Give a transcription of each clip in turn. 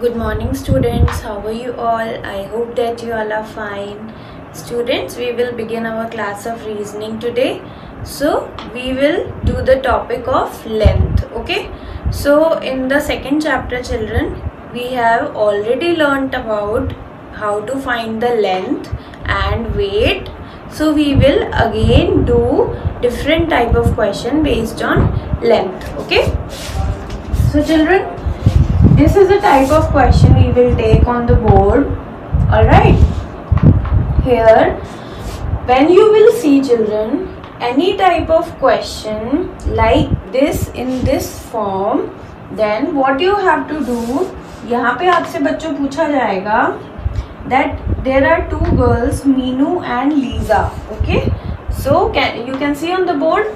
Good morning students, how are you all? I hope that you all are fine. Students, we will begin our class of reasoning today. So we will do the topic of length, okay? So in the second chapter children, we have already learnt about how to find the length and weight. So we will again do different type of question based on length, okay? So children, this is the type of question we will take on the board. Alright. Here, when you will see children, any type of question like this in this form, then what you have to do, यहाँ पे आपसे बच्चों पूछा जाएगा that there are two girls, Meenu and Lisa. Okay. So you can see on the board,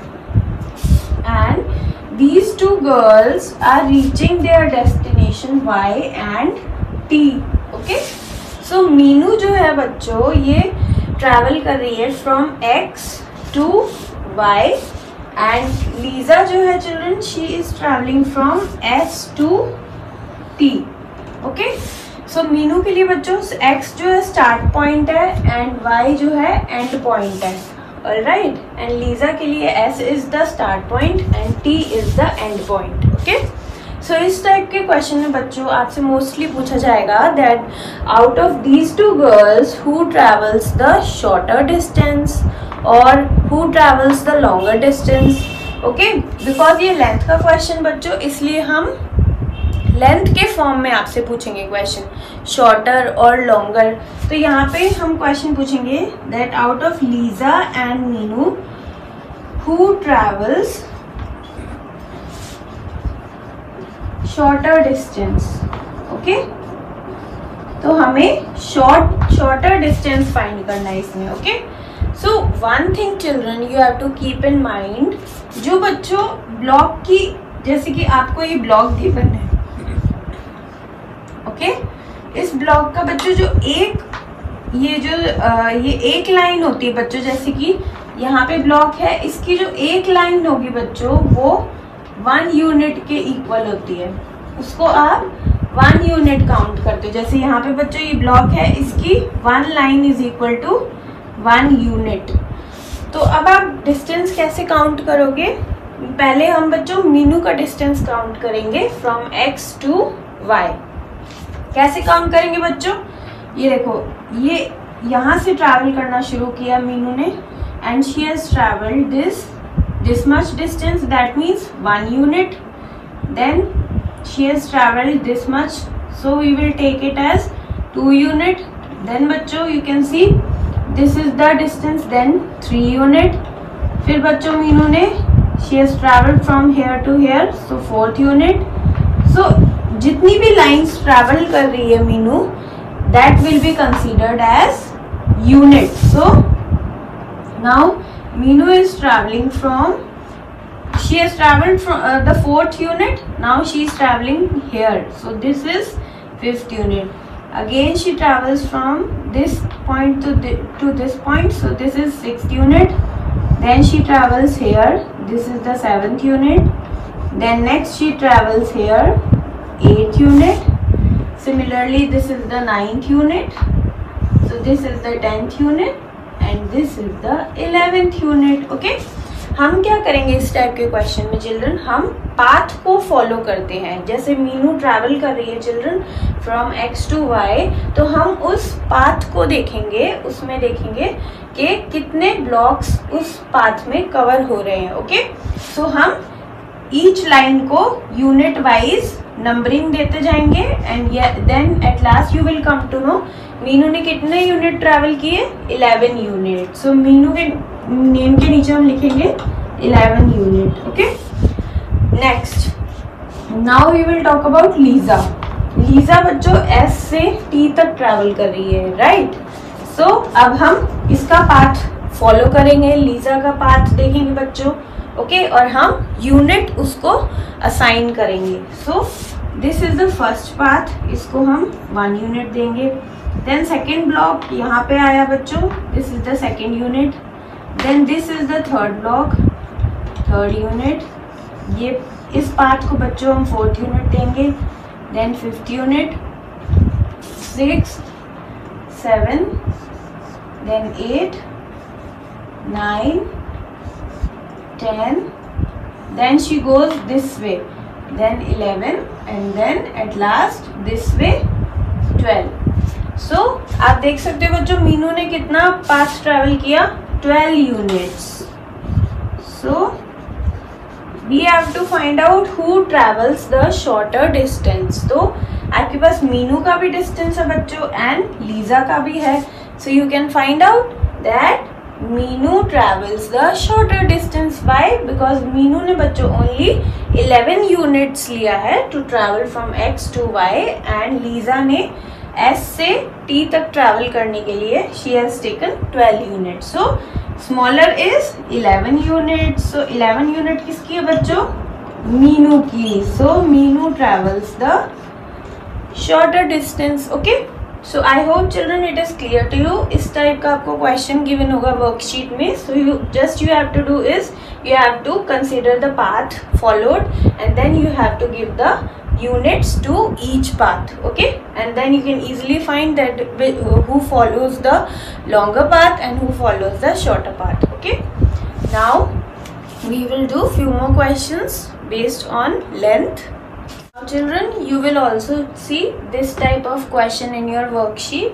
and these two girls are reaching their destination Y and T. Okay. So Meenu जो है बच्चों ये ट्रैवल कर रही है from X to Y and Lisa जो है children she is travelling from S to T. Okay. So Meenu के लिए बच्चों X जो है स्टार्ट पॉइंट है एंड Y जो है एंड पॉइंट है. Alright, and Lisa के लिए S is the start point and T is the end point. Okay, so इस टाइप के क्वेश्चन में बच्चों आपसे मोस्टली पूछा जाएगा that out of these two girls who travels the shorter distance or who travels the longer distance. Okay, because ये length का question बच्चों इसलिए हम लेंथ के फॉर्म में आपसे पूछेंगे क्वेश्चन, शॉर्टर और लॉन्गर. तो यहाँ पे हम क्वेश्चन पूछेंगे that out of Lisa and Meenu who travels shorter distance. Okay, तो हमें शॉर्टर डिस्टेंस फाइंड करना है इसमें. Okay, so one thing children you have to keep in mind, जो बच्चों ब्लॉक की जैसे कि आपको ये ब्लॉक गिवन है. ओके, इस ब्लॉक का बच्चों जो ये एक लाइन होती है बच्चों, जैसे कि यहाँ पे ब्लॉक है, इसकी जो एक लाइन होगी बच्चों वो 1 यूनिट के इक्वल होती है. उसको आप 1 यूनिट काउंट करते हो. जैसे यहाँ पे बच्चों ये ब्लॉक है, इसकी 1 line is equal to 1 unit. तो अब आप डिस्टेंस कैसे काउंट करोगे? पहले हम बच्चों मीनू का डिस्टेंस काउंट करेंगे फ्रॉम X to Y. कैसे काउंट करेंगे बच्चों? ये देखो, ये यहाँ से ट्रैवल करना शुरू किया मीनू ने and she has travelled this much distance, that means 1 unit. Then she has travelled this much, so we will take it as 2 unit. Then बच्चों you can see this is the distance, then 3 unit. फिर बच्चों मीनू ने she has travelled from here to here, so 4th unit. So जितनी भी lines travel कर रही है Meenu, that will be considered as unit. So now Meenu is travelling from, she has travelled from the 4th unit, now she is travelling here, so this is 5th unit. Again she travels from this point to this point, so this is 6th unit. Then she travels here, this is the 7th unit. Then next she travels here, 8th unit. Similarly this is the 9th unit, so this is the 10th unit and this is the 11th unit. Okay, हम क्या करेंगे इस type के question में children, हम path को follow करते हैं. जैसे मीनू ट्रैवल कर रही है children from X to Y, तो हम उस पाथ को देखेंगे, उसमें देखेंगे कि कितने ब्लॉक्स उस पाथ में कवर हो रहे हैं. ओके, सो हम ईच लाइन को यूनिट वाइज नंबरिंग देते जाएंगे and then at last you will come to know Meenu ने कितने यूनिट ट्रैवल किए, 11 यूनिट. सो मीनू के नेम के नीचे हम लिखेंगे 11 unit. Okay, next now we will talk about Lisa. Lisa बच्चों S से T तक ट्रैवल कर रही है, राइट. सो अब हम इसका पाथ फॉलो करेंगे, लीजा का पाथ देखेंगे बच्चों. ओके, और हम यूनिट उसको असाइन करेंगे. So this is the first path, इसको हम 1 यूनिट देंगे. देन सेकेंड ब्लॉक यहाँ पे आया बच्चों, this is the 2nd unit. Then this is the 3rd block, 3rd unit. ये इस पार्ट को बच्चों हम 4th यूनिट देंगे, then 5th unit, 6, 7, then 8, 9, 10, then she goes this way, then 11, and then at last this way 12. So आप देख सकते हो बच्चों मीनू ने कितना पाथ ट्रैवल किया, 12 units. So we have to find out who travels the shorter distance. तो आपके पास मीनू का भी डिस्टेंस है बच्चों एंड लीजा का भी है. So you can find out that Meenu travels the shorter distance. Why? Because Meenu ने बच्चों only 11 units लिया है to travel from X to Y and Lisa ने S से T तक ट्रैवल करने के लिए she has taken 12 units. So smaller is 11 units. So 11 unit किसकी है बच्चों, मीनू की. So Meenu travels the shorter distance. Okay. So I hope children it is clear to you. इस टाइप का आपको क्वेश्चन गिवन होगा वर्कशीट में. So you have to do is you have to consider the path followed and then you have to give the units to each path. Okay, and then you can easily find that who follows the longer path and who follows the shorter path. Okay, now we will do few more questions based on length. Now children, you will also see this type of question in your worksheet.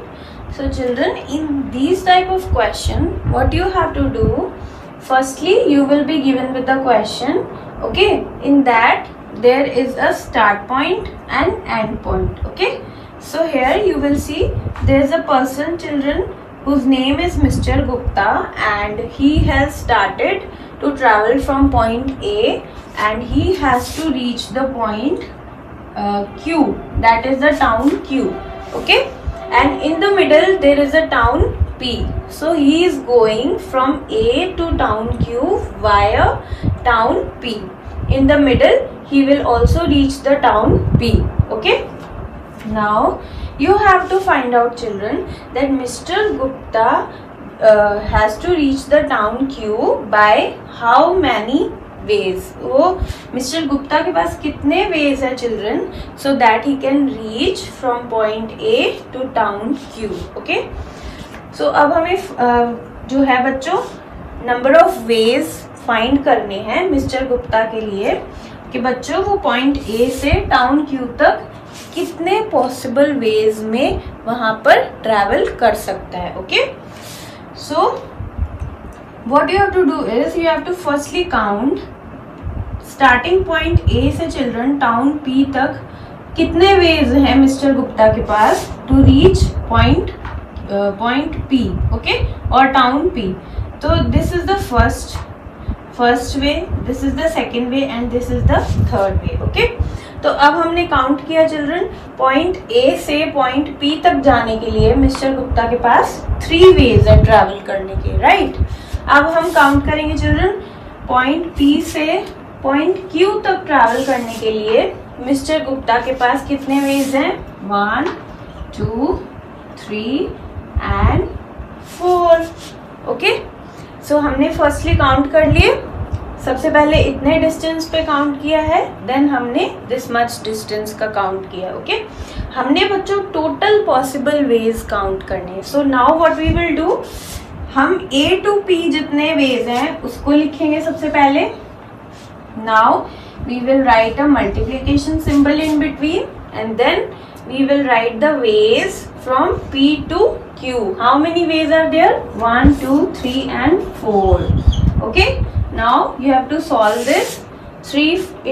So children, in these type of question, what you have to do, firstly you will be given with the question. Okay, in that there is a start point and end point. Okay, so here you will see there is a person children whose name is Mr. Gupta and he has started to travel from point A and he has to reach the point Q, that is the town Q. Okay, and in the middle there is a town P. So he is going from A to town Q via town P. In the middle he will also reach the town P. Okay, now you have to find out children that Mr. Gupta has to reach the town Q by how many ways. वो Mr. Gupta के पास कितने ways है children so that he can reach from point A to town Q. Okay, so अब हमें जो है बच्चों number of ways find करने हैं मिस्टर गुप्ता के लिए कि बच्चों वो पॉइंट ए से टाउन क्यू तक कितने पॉसिबल वेज में वहां पर ट्रैवल कर सकता है. Okay, so what you have to do is you have to firstly count starting point A से चिल्ड्रन टाउन पी तक कितने वेज हैं मिस्टर गुप्ता के पास to reach point P. Okay, और टाउन पी. तो this is the first way, this is the second way and this is the third way. Okay, तो अब हमने काउंट किया चिल्ड्रन पॉइंट ए से पॉइंट पी तक जाने के लिए मिस्टर गुप्ता के पास 3 वेज है ट्रैवल करने के. राइट, अब हम काउंट करेंगे चिल्ड्रन पॉइंट पी से पॉइंट क्यू तक ट्रैवल करने के लिए मिस्टर गुप्ता के पास कितने वेज हैं. 1, 2, 3 एंड 4. ओके, सो हमने फर्स्टली काउंट कर लिए. सबसे पहले इतने डिस्टेंस पे काउंट किया है, देन हमने दिस मच डिस्टेंस का काउंट किया. ओके, हमने बच्चों टोटल पॉसिबल वेज काउंट करने. So now what we will do, हम A to P जितने वेज हैं उसको लिखेंगे सबसे पहले. Now we will write a multiplication symbol in between and then we will write the ways from P to Q. How many ways are there? 1, 2, 3 and 4. Okay, now you have to solve this. 3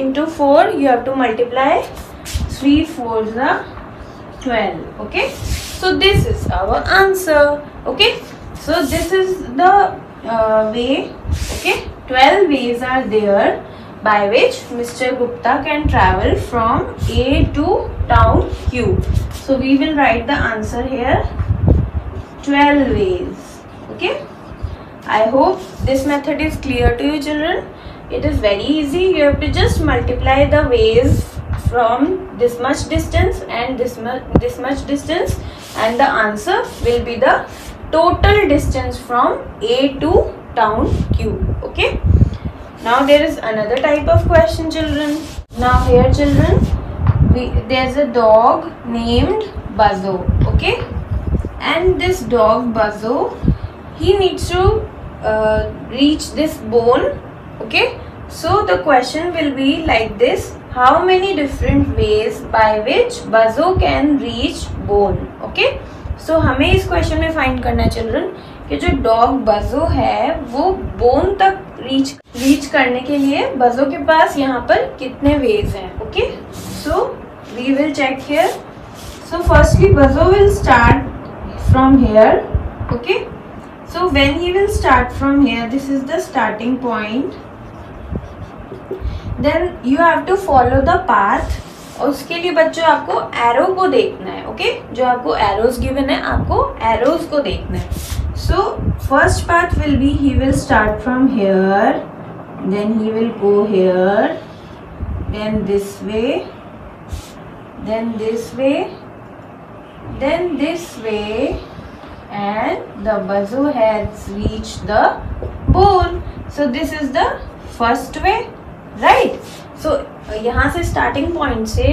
into 4 you have to multiply. 3 4s are 12. Okay, so this is our answer. Okay, so this is the way. Okay, 12 ways are there by which Mr. Gupta can travel from A to town Q. So we will write the answer here, 12 ways. Okay, I hope this method is clear to you children. It is very easy. You have to just multiply the ways from this much distance and this much distance and the answer will be the total distance from A to town Q. Okay, now there is another type of question children. Now here children, there's a dog named Buzzo, okay? And this dog Buzzo, he needs to reach this bone, okay? So the question will be like this: how many different ways by which Buzzo can reach bone, okay? So हमें इस question में find करना है children कि जो dog Buzzo है वो bone तक रीच करने के लिए Buzzo के पास यहाँ पर कितने वेज हैं, okay? So we will check here. So firstly Buzzo will start from here, okay? So when he will start from here, this is the starting point. Then you have to follow the path. और उसके लिए बच्चों आपको arrow को देखना है, okay? जो आपको एरोज गिवन है, आपको एरोज को देखना है. So first path will be he will start from here, then he will go here, then this way, then this way, then this way, and the Buzzo has reached the bone. So this is the first way, right? So यहाँ से starting point से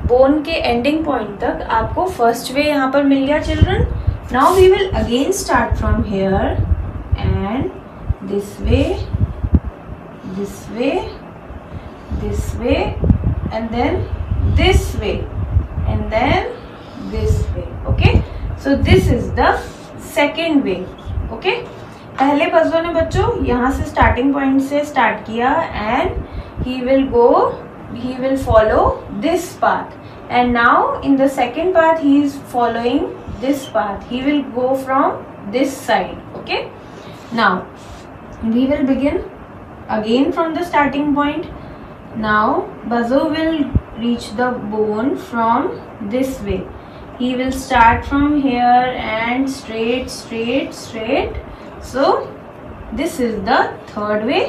bone के ending point तक आपको first way यहाँ पर मिल गया children. Now we will again start from here and this way, this way, this way, and then this way, and then this way, okay? So this is the second way, okay? पहले Buzzo ने बच्चों यहाँ से starting point से start किया and he will follow this path, and now in the second path he is following this path. He will go from this side, okay? Now we will begin again from the starting point. Now Buzzo will reach the bone from this way. He will start from here and straight, straight, straight. So this is the third way.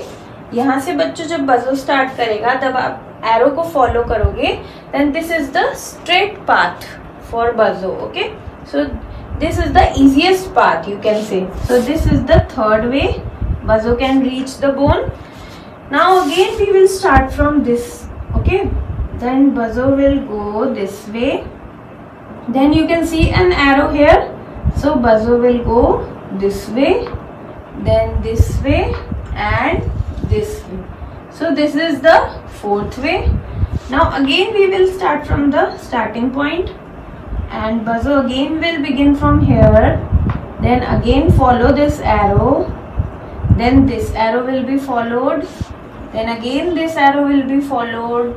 यहाँ से बच्चों जब Buzzo start करेगा तब आप arrow को follow करोगे, then this is the straight path for Buzzo, okay? So this is the easiest path you can say. So this is the third way. Buzzo can reach the bone. Now again we will start from this, okay? Then Buzzo will go this way, then you can see an arrow here. So Buzzo will go this way, then this way, and this way. So this is the fourth way. Now again we will start from the starting point and Buzzo again will begin from here, then again follow this arrow, then this arrow will be followed, then again this arrow will be followed,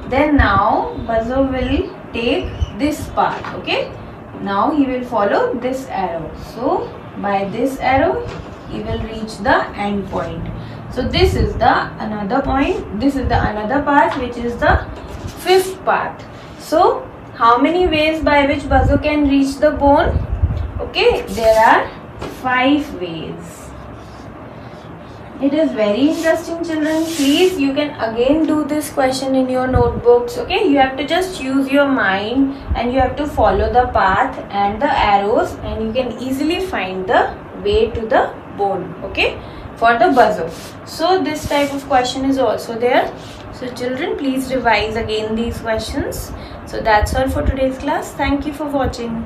then now Buzzo will take this path, okay? Now he will follow this arrow. So by this arrow he will reach the end point. So this is the another point. This is the another path, which is the fifth path. So how many ways by which Buzzo can reach the bone? Okay, there are 5 ways. It is very interesting, children. Please, you can again do this question in your notebooks. Okay, you have to just use your mind and you have to follow the path and the arrows, and you can easily find the way to the bone, okay, for the Buzzo. So this type of question is also there. So children, please revise again these questions. So that's all for today's class. Thank you for watching.